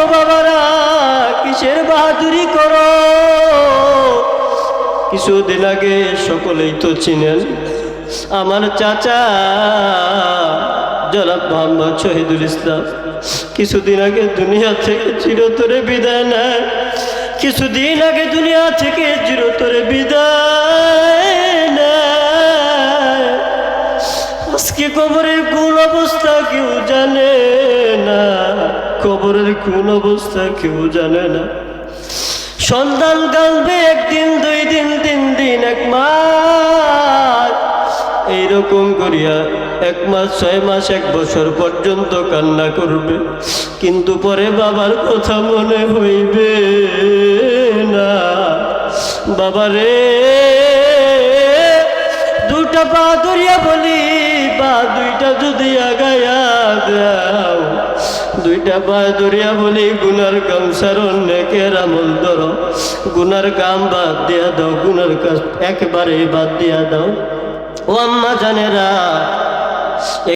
ও বাবারা, কিসের বাহাদুরি করো? কিছুদিন আগে সকলেই তো চিনেন আমার চাচা জনাব মোহাম্মদ শহীদুল ইসলাম কিছুদিন আগে দুনিয়া থেকে চিরতরে বিদায় নেয়। কিছুদিন আগে দুনিয়া থেকে চিরতরে বিদায় নেয়। আজকে কবরের কোন অবস্থা কেউ জানে না, কবরের কোন অবস্থা কেউ জানে না। সন্তান কাঁদবে একদিন, 2 দিন, 3 দিন, 1 মাস, এইরকম করিয়া 1 মাস, 6 মাস, 1 বছর পর্যন্ত কান্না করবে, কিন্তু পরে বাবার কথা মনে হইবে না। বাবারে, 2টা পা ধরিয়া বলি, পা 2টা যদি আগায়া দাও, 2টা পা ধরিয়া বলি, গুনার কাম ছাড়ো, নেকের আমল ধরো, গুনার কাম বাদ দিয়া দাও, গুনার কাজ একেবারে বাদ দিয়া দাও। ও আম্মা জানেরা,